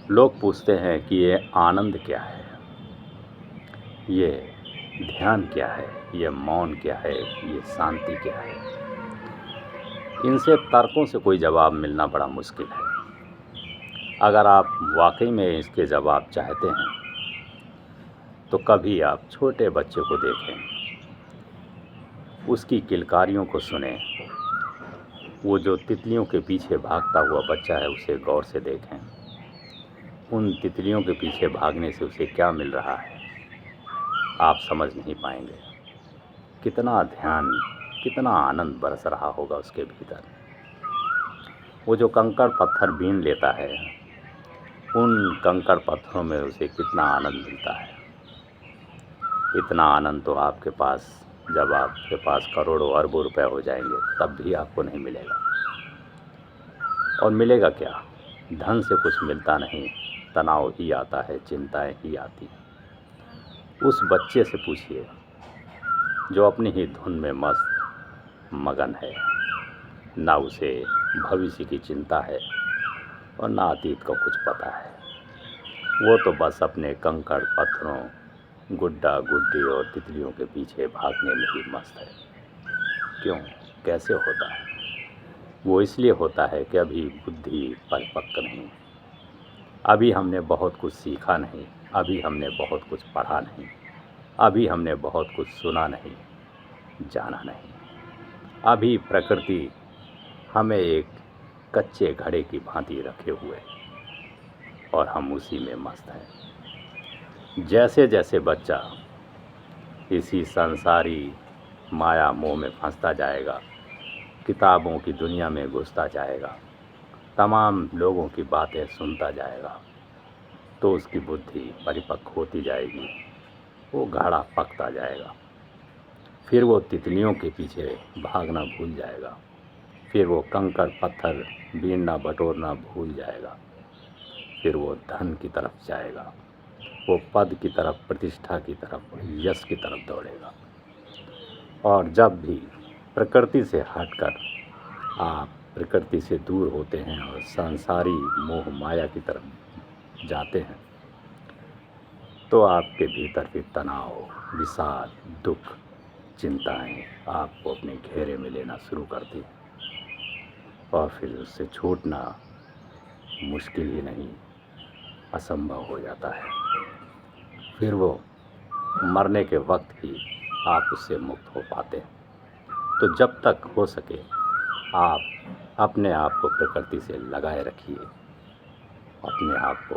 लोग पूछते हैं कि ये आनंद क्या है, ये ध्यान क्या है, ये मौन क्या है, ये शांति क्या है। इनसे तर्कों से कोई जवाब मिलना बड़ा मुश्किल है। अगर आप वाकई में इसके जवाब चाहते हैं तो कभी आप छोटे बच्चे को देखें, उसकी किलकारियों को सुनें। वो जो तितलियों के पीछे भागता हुआ बच्चा है, उसे गौर से देखें। उन तितलियों के पीछे भागने से उसे क्या मिल रहा है, आप समझ नहीं पाएंगे। कितना ध्यान, कितना आनंद बरस रहा होगा उसके भीतर। वो जो कंकड़ पत्थर बीन लेता है, उन कंकड़ पत्थरों में उसे कितना आनंद मिलता है। इतना आनंद तो आपके पास, जब आपके पास करोड़ों अरबों रुपए हो जाएंगे, तब भी आपको नहीं मिलेगा। और मिलेगा क्या? धन से कुछ मिलता नहीं, तनाव ही आता है, चिंताएं ही आती हैं। उस बच्चे से पूछिए जो अपनी ही धुन में मस्त मगन है, ना उसे भविष्य की चिंता है और ना अतीत का कुछ पता है। वो तो बस अपने कंकड़ पत्थरों, गुड्डा गुड्डी और तितलियों के पीछे भागने में ही मस्त है। क्यों, कैसे होता है? वो इसलिए होता है कि अभी बुद्धि परिपक्व नहीं, अभी हमने बहुत कुछ सीखा नहीं, अभी हमने बहुत कुछ पढ़ा नहीं, अभी हमने बहुत कुछ सुना नहीं, जाना नहीं। अभी प्रकृति हमें एक कच्चे घड़े की भांति रखे हुए और हम उसी में मस्त हैं। जैसे जैसे बच्चा इसी संसारी माया मोह में फंसता जाएगा, किताबों की दुनिया में घुसता जाएगा, तमाम लोगों की बातें सुनता जाएगा, तो उसकी बुद्धि परिपक्व होती जाएगी, वो घड़ा पकता जाएगा। फिर वो तितलियों के पीछे भागना भूल जाएगा, फिर वो कंकड़ पत्थर बीनना बटोरना भूल जाएगा, फिर वो धन की तरफ जाएगा, वो पद की तरफ, प्रतिष्ठा की तरफ, यश की तरफ दौड़ेगा। और जब भी प्रकृति से हटकर आप प्रकृति से दूर होते हैं और सांसारी मोह माया की तरफ जाते हैं, तो आपके भीतर भी तनाव, विषाद, दुख, चिंताएं आपको अपने घेरे में लेना शुरू करती हैं और फिर उससे छूटना मुश्किल ही नहीं, असंभव हो जाता है। फिर वो मरने के वक्त ही आप उससे मुक्त हो पाते हैं। तो जब तक हो सके आप अपने आप को प्रकृति से लगाए रखिए, अपने आप को